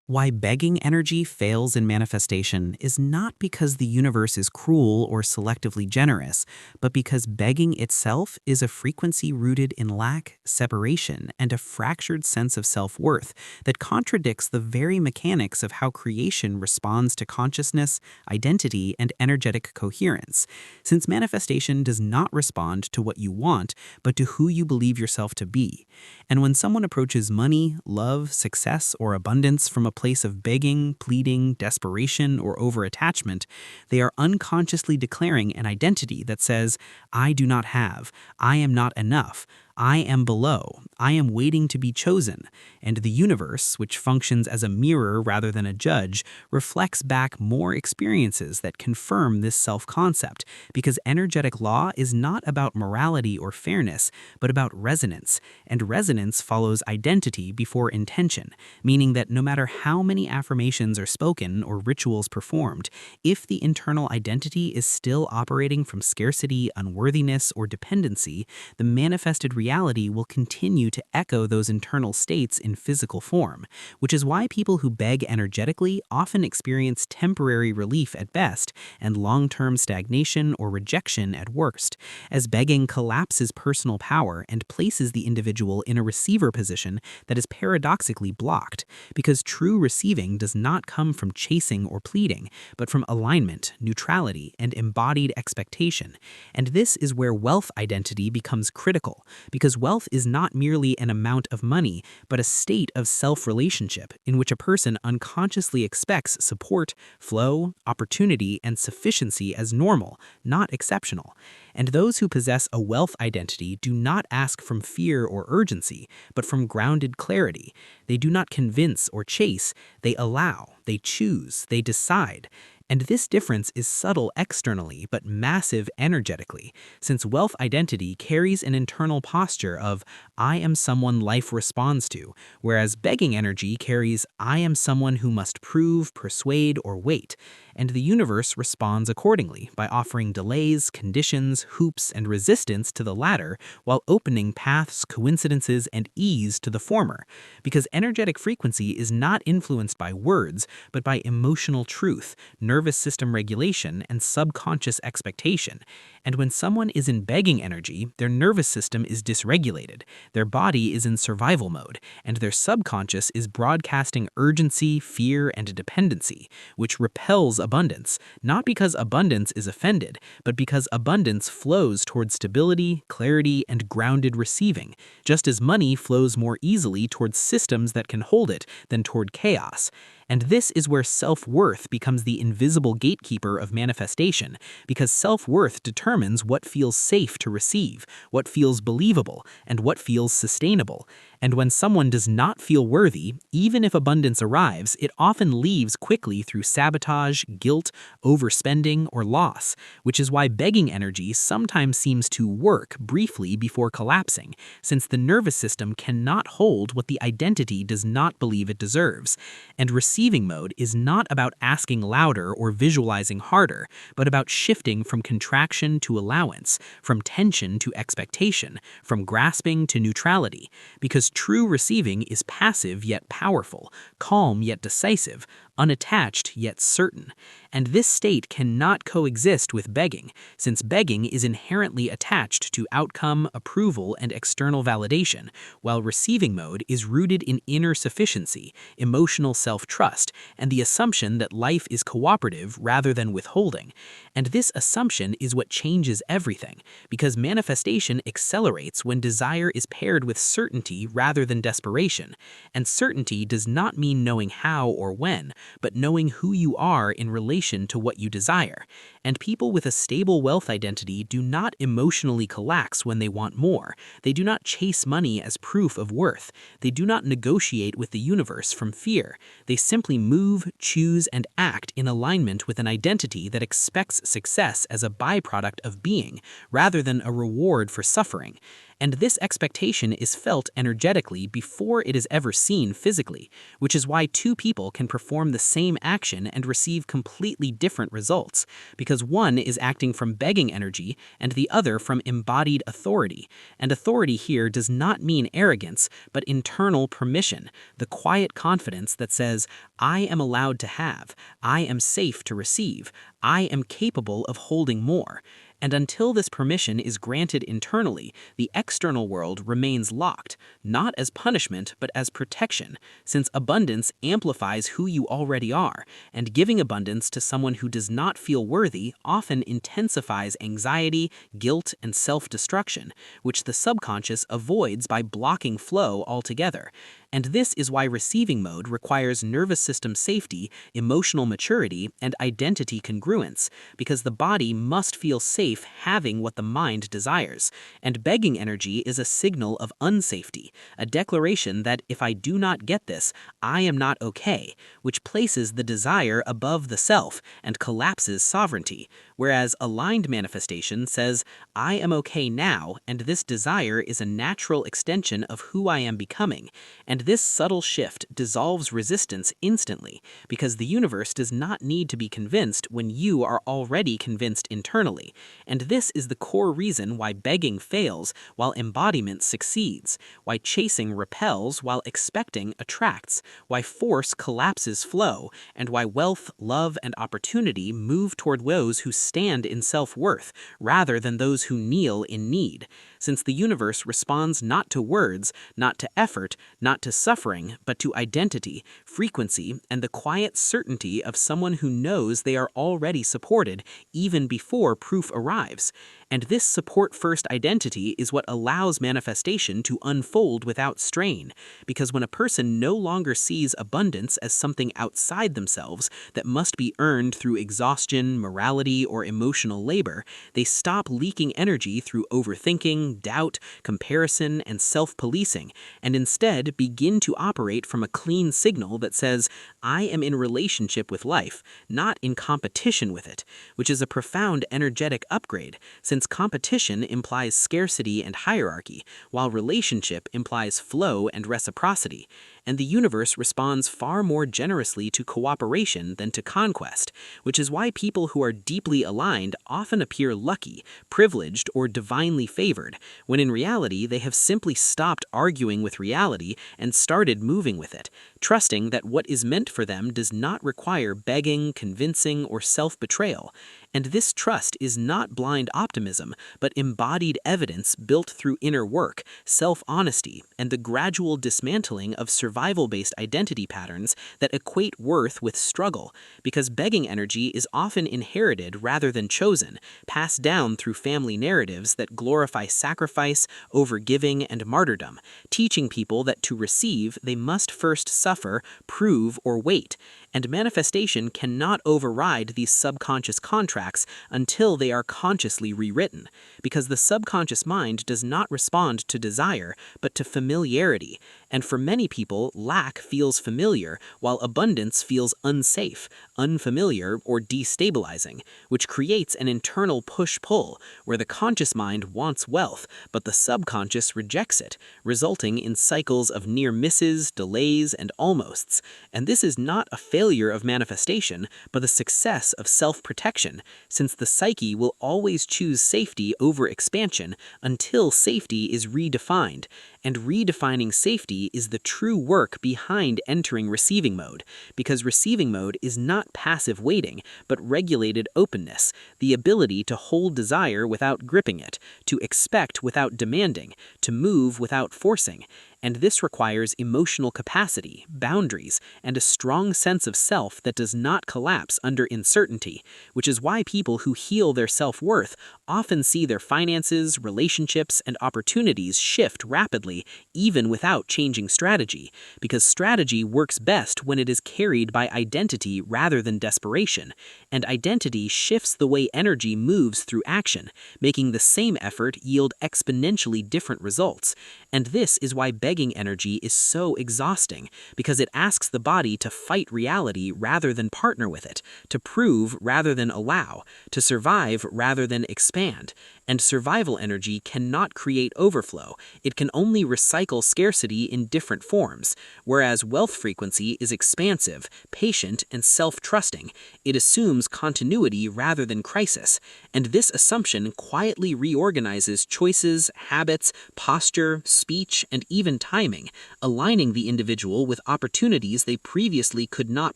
Why begging energy fails in manifestation is not because the universe is cruel or selectively generous, but because begging itself is a frequency rooted in lack, separation, and a fractured sense of self-worth that contradicts the very mechanics of how creation responds to consciousness, identity, and energetic coherence. Since manifestation does not respond to what you want, but to who you believe yourself to be. And when someone approaches money, love, success, or abundance from a place of begging, pleading, desperation, or overattachment, they are unconsciously declaring an identity that says, I do not have, I am not enough, I am below, I am waiting to be chosen, and the universe, which functions as a mirror rather than a judge, reflects back more experiences that confirm this self-concept, because energetic law is not about morality or fairness, but about resonance, and resonance follows identity before intention, meaning that no matter how many affirmations are spoken or rituals performed, if the internal identity is still operating from scarcity, unworthiness, or dependency, the manifested reality will continue to echo those internal states in physical form, which is why people who beg energetically often experience temporary relief at best and long-term stagnation or rejection at worst, as begging collapses personal power and places the individual in a receiver position that is paradoxically blocked, because true receiving does not come from chasing or pleading, but from alignment, neutrality, and embodied expectation. And this is where wealth identity becomes critical, because wealth is not merely an amount of money, but a state of self-relationship in which a person unconsciously expects support, flow, opportunity, and sufficiency as normal, not exceptional. And those who possess a wealth identity do not ask from fear or urgency, but from grounded clarity. They do not convince or chase, they allow, they choose, they decide. And this difference is subtle externally but massive energetically, since wealth identity carries an internal posture of I am someone life responds to, whereas begging energy carries I am someone who must prove, persuade, or wait. And the universe responds accordingly by offering delays, conditions, hoops, and resistance to the latter, while opening paths, coincidences, and ease to the former. Because energetic frequency is not influenced by words, but by emotional truth, nervous system regulation, and subconscious expectation. And when someone is in begging energy, their nervous system is dysregulated, their body is in survival mode, and their subconscious is broadcasting urgency, fear, and dependency, which repels abundance, not because abundance is offended, but because abundance flows towards stability, clarity, and grounded receiving, just as money flows more easily towards systems that can hold it than toward chaos. And this is where self-worth becomes the invisible gatekeeper of manifestation, because self-worth determines what feels safe to receive, what feels believable, and what feels sustainable. And when someone does not feel worthy, even if abundance arrives, it often leaves quickly through sabotage, guilt, overspending, or loss, which is why begging energy sometimes seems to work briefly before collapsing, since the nervous system cannot hold what the identity does not believe it deserves. And receiving mode is not about asking louder or visualizing harder, but about shifting from contraction to allowance, from tension to expectation, from grasping to neutrality, because true receiving is passive yet powerful, calm yet decisive, unattached yet certain. And this state cannot coexist with begging, since begging is inherently attached to outcome, approval, and external validation, while receiving mode is rooted in inner sufficiency, emotional self-trust, and the assumption that life is cooperative rather than withholding. And this assumption is what changes everything, because manifestation accelerates when desire is paired with certainty rather than desperation. And certainty does not mean knowing how or when, but knowing who you are in relation to what you desire. And people with a stable wealth identity do not emotionally collapse when they want more. They do not chase money as proof of worth. They do not negotiate with the universe from fear. They simply move, choose, and act in alignment with an identity that expects success as a byproduct of being, rather than a reward for suffering. And this expectation is felt energetically before it is ever seen physically, which is why two people can perform the same action and receive completely different results, because one is acting from begging energy and the other from embodied authority. And authority here does not mean arrogance, but internal permission, the quiet confidence that says, I am allowed to have, I am safe to receive, I am capable of holding more. And until this permission is granted internally, the external world remains locked, not as punishment but as protection, since abundance amplifies who you already are, and giving abundance to someone who does not feel worthy often intensifies anxiety, guilt, and self-destruction, which the subconscious avoids by blocking flow altogether. And this is why receiving mode requires nervous system safety, emotional maturity, and identity congruence, because the body must feel safe having what the mind desires. And begging energy is a signal of unsafety, a declaration that if I do not get this, I am not okay, which places the desire above the self and collapses sovereignty, whereas aligned manifestation says, I am okay now, and this desire is a natural extension of who I am becoming. And this subtle shift dissolves resistance instantly, because the universe does not need to be convinced when you are already convinced internally. And this is the core reason why begging fails while embodiment succeeds, why chasing repels while expecting attracts, why force collapses flow, and why wealth, love, and opportunity move toward those who stand in self-worth rather than those who kneel in need. Since the universe responds not to words, not to effort, not to suffering, but to identity, frequency, and the quiet certainty of someone who knows they are already supported even before proof arrives. And this support-first identity is what allows manifestation to unfold without strain, because when a person no longer sees abundance as something outside themselves that must be earned through exhaustion, morality, or emotional labor, they stop leaking energy through overthinking, doubt, comparison, and self-policing, and instead begin to operate from a clean signal that says, I am in relationship with life, not in competition with it, which is a profound energetic upgrade, since competition implies scarcity and hierarchy, while relationship implies flow and reciprocity. And the universe responds far more generously to cooperation than to conquest, which is why people who are deeply aligned often appear lucky, privileged, or divinely favored, when in reality they have simply stopped arguing with reality and started moving with it, trusting that what is meant for them does not require begging, convincing, or self-betrayal. And this trust is not blind optimism, but embodied evidence built through inner work, self-honesty, and the gradual dismantling of survival-based identity patterns that equate worth with struggle, because begging energy is often inherited rather than chosen, passed down through family narratives that glorify sacrifice, overgiving, and martyrdom, teaching people that to receive they must first suffer, prove, or wait. And manifestation cannot override these subconscious contracts until they are consciously rewritten, because the subconscious mind does not respond to desire, but to familiarity. And for many people, lack feels familiar, while abundance feels unsafe, unfamiliar, or destabilizing, which creates an internal push-pull, where the conscious mind wants wealth, but the subconscious rejects it, resulting in cycles of near misses, delays, and almosts. And this is not a failure of manifestation, but the success of self-protection, since the psyche will always choose safety over expansion until safety is redefined. And redefining safety is the true work behind entering receiving mode, because receiving mode is not passive waiting, but regulated openness, the ability to hold desire without gripping it, to expect without demanding, to move without forcing. And this requires emotional capacity, boundaries, and a strong sense of self that does not collapse under uncertainty, which is why people who heal their self-worth often see their finances, relationships, and opportunities shift rapidly, even without changing strategy, because strategy works best when it is carried by identity rather than desperation, and identity shifts the way energy moves through action, making the same effort yield exponentially different results. And this is why begging energy is so exhausting, because it asks the body to fight reality rather than partner with it, to prove rather than allow, to survive rather than expand. And survival energy cannot create overflow. It can only recycle scarcity in different forms, whereas wealth frequency is expansive, patient, and self-trusting. It assumes continuity rather than crisis, and this assumption quietly reorganizes choices, habits, posture, speech, and even timing, aligning the individual with opportunities they previously could not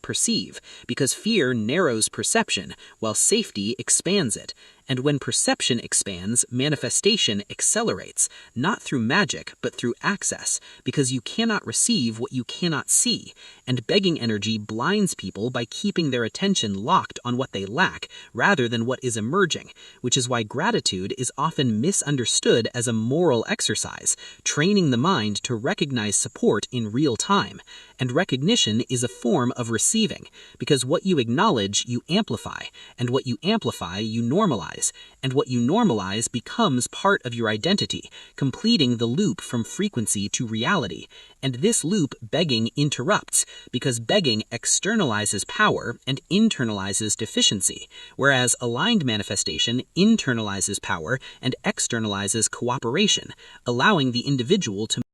perceive, because fear narrows perception, while safety expands it. And when perception expands, manifestation accelerates, not through magic, but through access, because you cannot receive what you cannot see. And begging energy blinds people by keeping their attention locked on what they lack, rather than what is emerging, which is why gratitude is often misunderstood as a moral exercise, training the mind to recognize support in real time. And recognition is a form of receiving, because what you acknowledge, you amplify, and what you amplify, you normalize. And what you normalize becomes part of your identity, completing the loop from frequency to reality. And this loop begging interrupts, because begging externalizes power and internalizes deficiency, whereas aligned manifestation internalizes power and externalizes cooperation, allowing the individual to